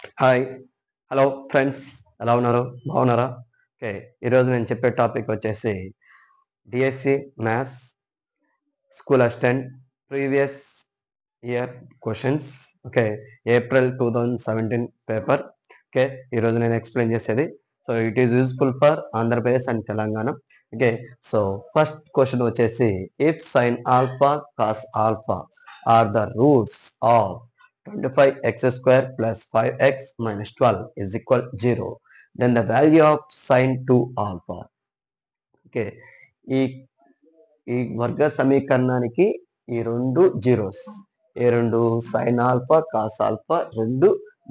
Hi hello friends, ఎలా ఉన్నారు? బాగున్నారా? ఓకే, ఈరోజు నేను చెప్పే టాపిక్ వచ్చేసి DSC maths school assistant previous year questions. Okay, April 2017 paper. Okay, ఈరోజు నేను ఎక్స్ప్లెయిన్ చేసేది. So it is useful for Andhra Pradesh and Telangana. Okay, so first question వచ్చేసి if sign alpha cos alpha are the roots of 25x square plus 5x minus 12 is equal 0, then the value of sine 2 alpha. Okay, ఈ ఈ వర్గ సమీకరణానికి ఈ రెండు zeros, ఏ రెండు? Sine alpha cos alpha రెండు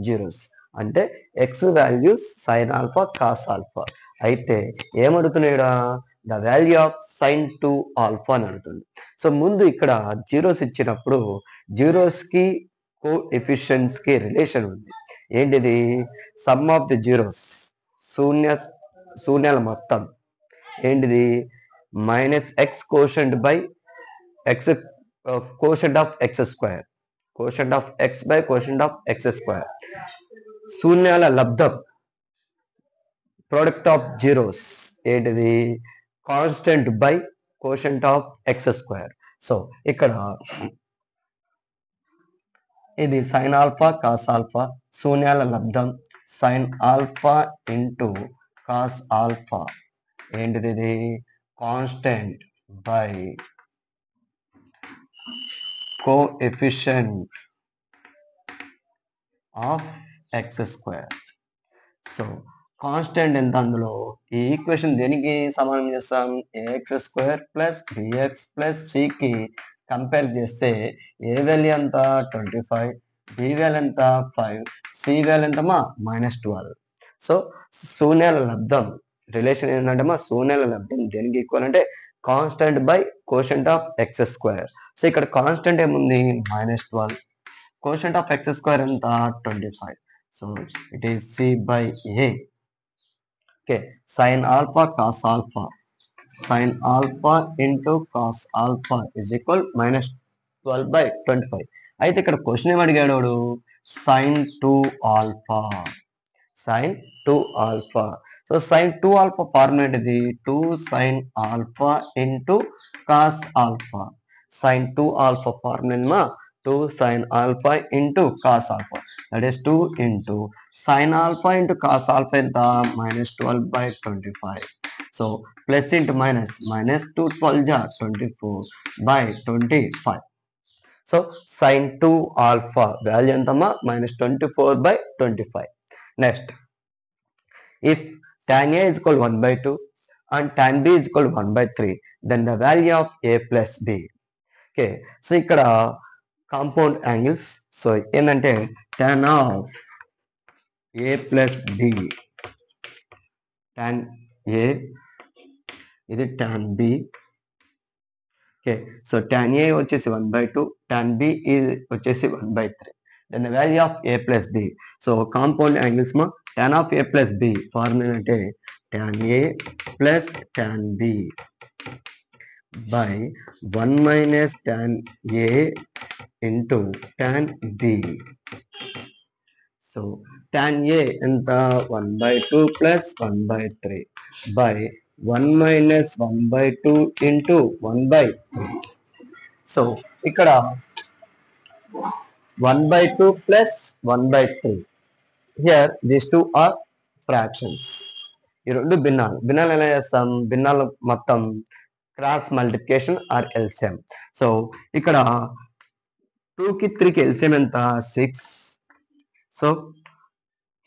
జీరోస్, అంటే x values sine alpha cos alpha. అయితే ఏమడుగుతున్నాడా? The value of sine 2 alpha అని అడుగుతుంది. సో ముందు ఇక్కడ జీరోస్ ఇచ్చినప్పుడు జీరోస్ కి కో ఎఫిషియన్స్ కి రిలేషన్ ఉంది. ఏంటిది? సమ్ ఆఫ్ ది జీరోస్, శూన్యాల మొత్తం ఏంటిది? Minus x quotient by x, quotient of x square, quotient of x by quotient of x square. శూన్యాల లబ్ధం, ప్రోడక్ట్ ఆఫ్ జీరోస్ ఏంటిది? Constant by quotient of x square. So ఇక్కడ ఇది sine alpha cos alpha, శూన్యాల లబ్ధం sine alpha into cos alpha. ఏంటిది? ఇది constant by coefficient of x square. So constant ఎంత అందులో? ఈ ఈక్వేషన్ దేనికి సమానం చేస్తాం? A x square plus b x plus సికి కంపేర్ చేస్తే ఏ వాల్యూ ఎంత? 25, బి వాల్యూ ఎంత? 5, సి వాల్యూ ఎంతమా? -12. సో శూన్యాల లబ్ధం రిలేషన్ ఏంటంటే శూన్యాల లబ్ధం దేనికి ఈక్వల్ అంటే constant by quotient of x square. So ఇక్కడ కాన్స్టెంట్ ఏముంది? -12. కోషంట్ ఆఫ్ ఎక్స్ స్క్వేర్ ఎంత? 25. So it is c by a. Okay, sine alpha cos alpha, sine alpha into cos alpha is equal -12/25. అయితే ఇక్కడ question ఏం అడిగాడు? Sine 2 alpha, sine 2 alpha. So sine 2 alpha formula ఏంటిది? 2 sine alpha into cos alpha. Sine 2 alpha formula 2 sin alpha into cos alpha, that is 2 into sin alpha into cos alpha ఎంత? -12/25. so plus into minus, minus 2 12 ja 24/25. so sin 2 alpha value ఎంతమ్మా? -24/25. next, if tan a is equal 1/2 and tan b is equal 1/3, then the value of a plus b. okay, so ఇక్కడ compound angles. So ఏంటంటే tan of A plus B, tan A, ఇది tan B. Okay, so tan A వచ్చేసి 1/2, tan B వచ్చేసి 1/3. Then the value of A plus B. So compound angles మా tan of A plus B formula అంటే tan A plus tan B by 1 minus tan A into tan B. So tan A ఎంత? 1/2 plus 1/3 by 1 minus 1/2 into 1/3. So ఇక్కడ 1/2 plus 1/3. Here these two are fractions. ఈ రెండు భిన్నాలు ఎలా చేస్తాం? భిన్నాలు మొత్తం cross multiplication or LCM. So ఇక్కడ 2కి 3కి ఎల్సిఎం ఎంత? 6. సో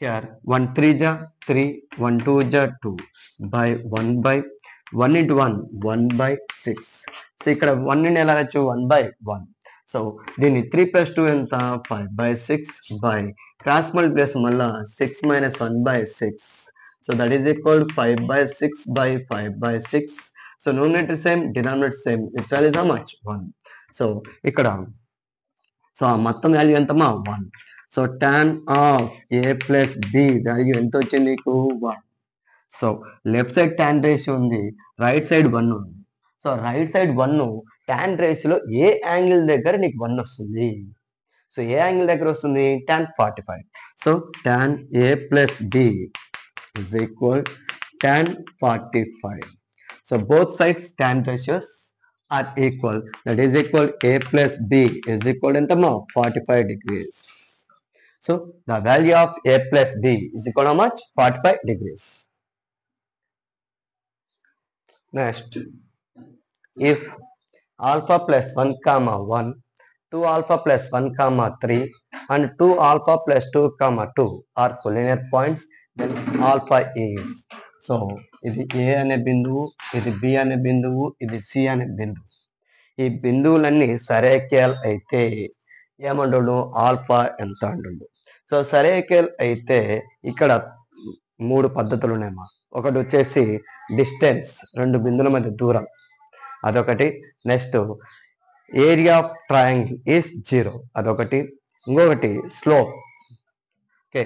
హియర్ 1 3 జా 3, 1 2 జా 2 by 1 into 1 1/6. సో ఇక్కడ 1 ని ఎలా రాయొచ్చు? 1/1. సో దీన్ని 3 + 2 ఎంత? 5/6 by క్రాస్ మల్టిప్లికేషన్ మళ్ళా 6 - 1/6. So that is equal 5/6 by 5/6. So numerator same, denominator same. Its value is how much? 1. So ఇక్కడ సో మొత్తం వాల్యూ ఎంతమా? 1. So tan of A plus b value ఎంత వచ్చింది నీకు? 1. So left side tan ratio ఉంది, right side 1 ఉంది. So right side 1, tan రేషియోలో ఏ angle దగ్గర నీకు 1 వస్తుంది? సో ఏ యాంగిల్ దగ్గర వస్తుంది tan 45. So tan a plus b is equal tan 45. So both sides tan ratios are equal. That is equal a plus b is equal to 45 degrees. So the value of a plus b is equal to how much? 45 degrees. Next, if alpha plus 1 comma 1, 2 alpha plus 1 comma 3 and 2 alpha plus 2 comma 2 are collinear points, then alpha is. So ఇది ఏ అనే బిందువు, ఇది B అనే బిందువు, ఇది C అనే బిందువు. ఈ బిందువులన్నీ సరేఖలు అయితే ఏమంటుండు ఆల్ఫా ఎంత అంటుండు. సో సరేఖలు అయితే ఇక్కడ 3 పద్ధతులు ఉన్నాయమ్మా. ఒకటి వచ్చేసి డిస్టెన్స్, 2 బిందువుల మధ్య దూరం, అదొకటి. Next area of triangle is 0, అదొకటి. ఇంకొకటి స్లోప్. ఓకే,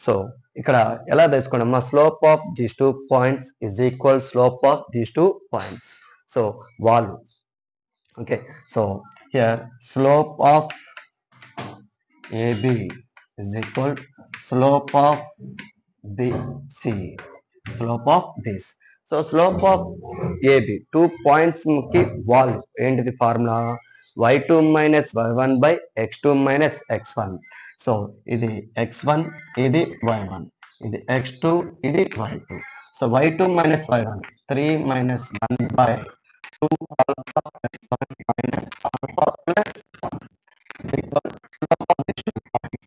సో ఇక్కడ ఎలా తెలుసుకోండి, slope of these 2 points is equal slope of these 2 points. So valve. Okay, so here slope of AB is equal slope of BC. Slope of this. So slope of AB, 2 points కి valve ఏంటిది formula? y2 minus y1 by x2 minus x1. So ఇది x1, ఇది y1, ఇది x2, ఇది y2. So y2 minus y1, 3 minus 1 by 2 alpha plus 1 minus alpha plus 1 is equal to slope of these 2 points.